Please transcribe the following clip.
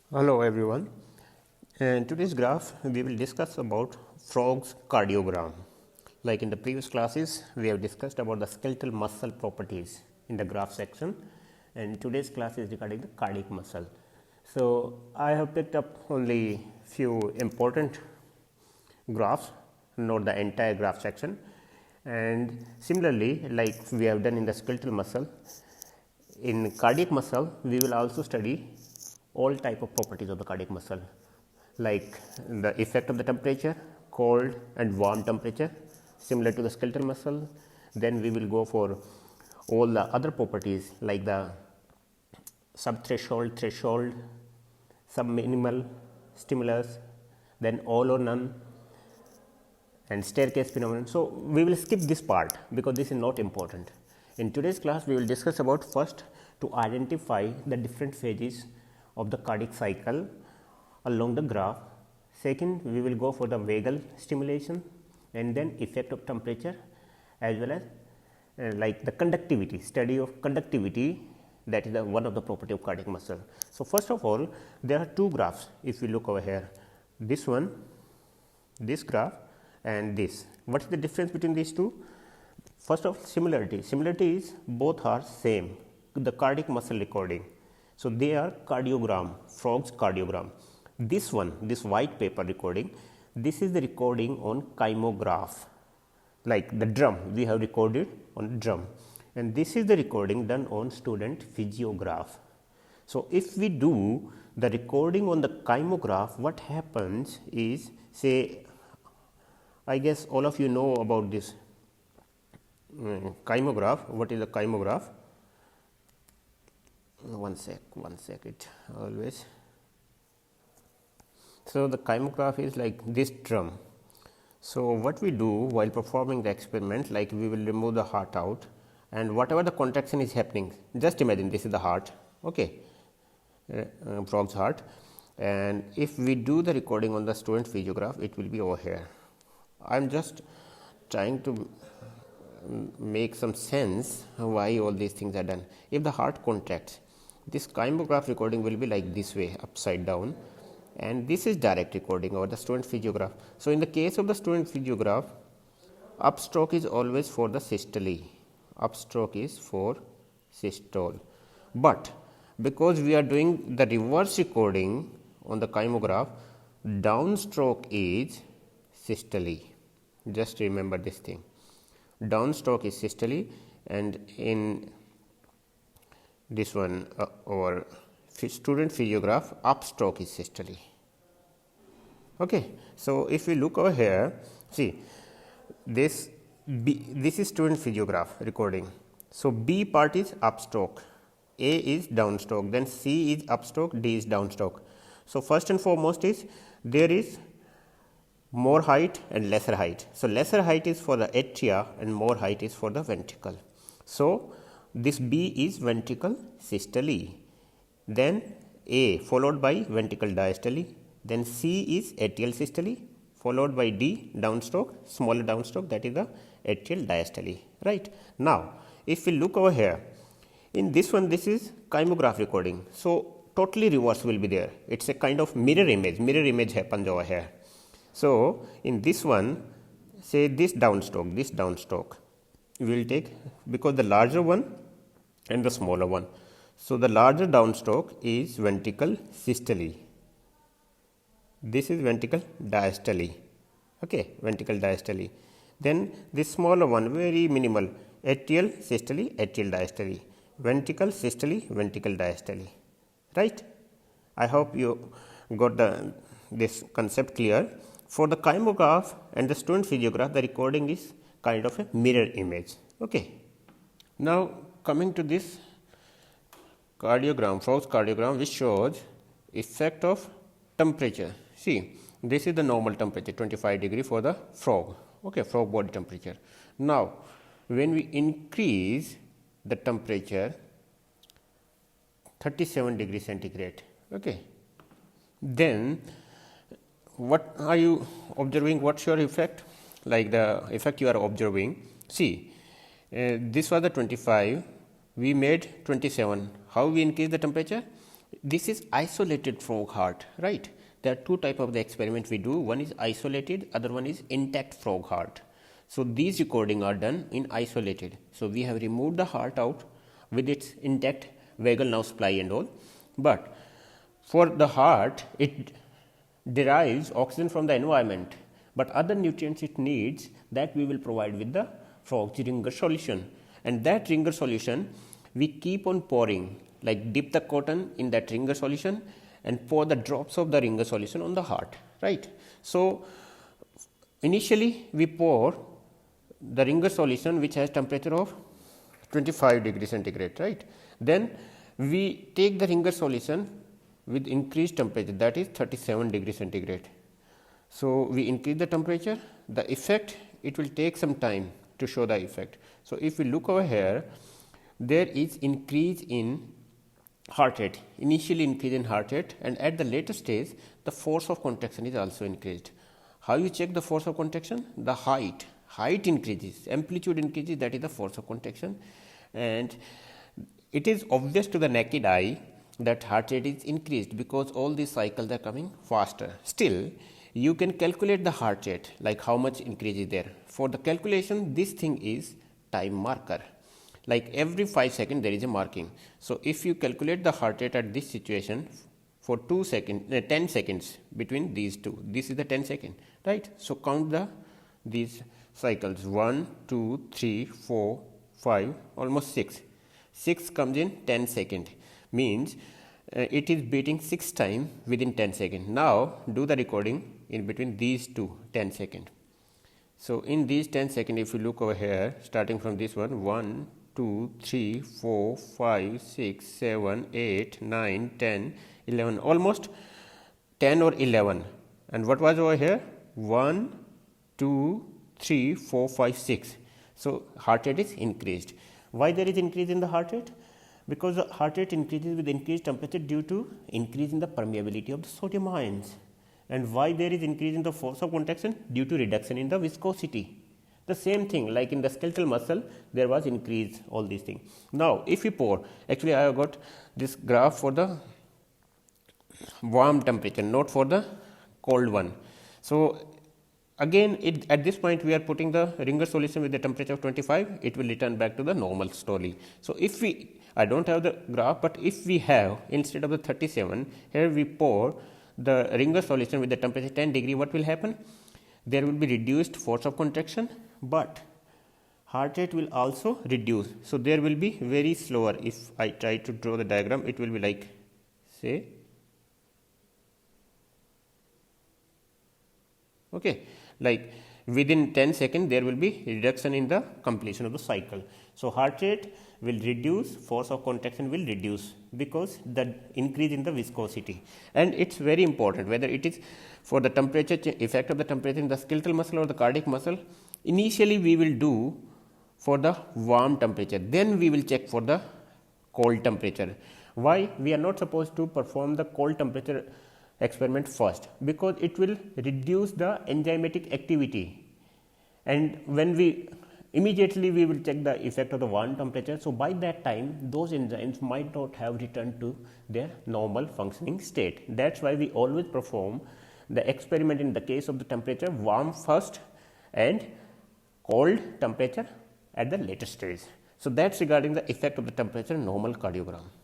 Hello everyone. In today's graph we will discuss about frog's cardiogram. Like in the previous classes we have discussed about the skeletal muscle properties in the graph section, and today's class is regarding the cardiac muscle. So I have picked up only few important graphs, not the entire graph section. And similarly, like we have done in the skeletal muscle, in cardiac muscle we will also study all type of properties of the cardiac muscle, like the effect of the temperature, cold and warm temperature, similar to the skeletal muscle. Then we will go for all the other properties like the subthreshold, threshold, subminimal stimulus, then all or none, and staircase phenomenon. So we will skip this part because this is not important. In today's class we will discuss about first to identify the different phases of the cardiac cycle along the graph. Second, we will go for the vagal stimulation and then effect of temperature, as well as like the conductivity, study of conductivity, that is one of the property of cardiac muscle. So first of all, there are two graphs. If you look over here, this one, this graph and this. What is the difference between these two? First of all, similarity. Similarity is both are same, the cardiac muscle recording. So they are cardiogram, frog's cardiogram. This one, this white paper recording, this is the recording on kymograph, like the drum we have recorded on drum, and this is the recording done on student physiograph. So if we do the recording on the kymograph, what happens is, say, I guess all of you know about this kymograph. What is a kymograph? One sec, it always. So the kymograph is like this drum. So what we do while performing the experiment, like we will remove the heart out, and whatever the contraction is happening, just imagine this is the heart, okay, frog's heart, and if we do the recording on the student physiograph, it will be over here. I am just trying to make some sense why all these things are done. If the heart contracts, this kymograph recording will be like this way, upside down, and this is direct recording over the student physiograph. So in the case of the student physiograph, upstroke is always for the systole, upstroke is for systole, but because we are doing the reverse recording on the kymograph, downstroke is systole. Just remember this thing, downstroke is systole, and in this one or student physiograph, upstroke is systole. Okay, so if we look over here, see this B, this is student physiograph recording. So B part is upstroke, A is downstroke, then C is upstroke, D is downstroke. So first and foremost is there is more height and lesser height. So lesser height is for the atria and more height is for the ventricle. So this B is ventricle systole, then A followed by ventricle diastole, then C is atrial systole, followed by D downstroke, smaller downstroke, that is the atrial diastole. Right. Now if we look over here, in this one, this is kymograph recording. So totally reverse will be there. It's a kind of mirror image happens over here. So in this one, say this downstroke we will take, because the larger one and the smaller one. So the larger downstroke is ventricle systole, this is ventricle diastole, okay, ventricle diastole. Then this smaller one, very minimal, atrial systole, atrial diastole, ventricle systole, ventricle diastole. Right. I hope you got this concept clear. For the kymograph and the student physiograph, the recording is kind of a mirror image. Okay. Now coming to this cardiogram, frog's cardiogram, which shows effect of temperature. See, this is the normal temperature, 25 degree for the frog, okay, frog body temperature. Now when we increase the temperature 37 degree centigrade, okay, then what are you observing? What's your effect? Like the effect you are observing, see, this was the 25, we made 27. How we increase the temperature? This is isolated frog heart, right? There are two types of the experiment we do. One is isolated, other one is intact frog heart. So these recording are done in isolated. So we have removed the heart out with its intact vagal nerve supply and all. But for the heart, it derives oxygen from the environment, but other nutrients it needs that we will provide with the frog's ringer solution. And that ringer solution we keep on pouring, like dip the cotton in that ringer solution and pour the drops of the ringer solution on the heart, right? So initially we pour the ringer solution which has temperature of 25 degrees centigrade, right? Then we take the ringer solution with increased temperature, that is 37 degrees centigrade. So we increase the temperature, the effect, it will take some time to show the effect. So if we look over here, there is increase in heart rate, initially increase in heart rate, and at the later stage the force of contraction is also increased. How you check the force of contraction? The height increases, amplitude increases, that is the force of contraction. And it is obvious to the naked eye that heart rate is increased because all these cycles are coming faster. Still, you can calculate the heart rate, like how much increase is there. For the calculation, this thing is time marker. Like every 5 seconds there is a marking. So if you calculate the heart rate at this situation for 10 seconds between these two, this is the 10 second, right? So count these cycles, 1, 2, 3, 4, 5, almost 6. 6 comes in 10 second, means it is beating 6 times within 10 seconds. Now do the recording in between these two 10 seconds. So in these 10 seconds, if you look over here, starting from this one, 1, 2, 3, 4, 5, 6, 7, 8, 9, 10, 11, almost 10 or 11. And what was over here? 1, 2, 3, 4, 5, 6. So heart rate is increased. Why there is increase in the heart rate? Because the heart rate increases with increased temperature due to increase in the permeability of the sodium ions. And why there is increase in the force of contraction? Due to reduction in the viscosity. The same thing, like in the skeletal muscle, there was increase, all these things. Now, if we pour, actually I have got this graph for the warm temperature, not for the cold one. So again, at this point we are putting the ringer solution with the temperature of 25, it will return back to the normal slowly. So if I don't have the graph, but if we have, instead of the 37, here we pour the ringer solution with the temperature 10 degree, what will happen? There will be reduced force of contraction, but heart rate will also reduce. So there will be very slower. If I try to draw the diagram, it will be like, say, okay, like within 10 seconds there will be reduction in the completion of the cycle. So heart rate will reduce, force of contraction will reduce because the increase in the viscosity. And it's very important whether it is for the temperature effect of the temperature in the skeletal muscle or the cardiac muscle. Initially we will do for the warm temperature, then we will check for the cold temperature. Why we are not supposed to perform the cold temperature experiment first? Because it will reduce the enzymatic activity, and when we immediately we will check the effect of the warm temperature. So by that time those enzymes might not have returned to their normal functioning state. That's why we always perform the experiment in the case of the temperature warm first and cold temperature at the later stage. So that's regarding the effect of the temperature in normal cardiogram.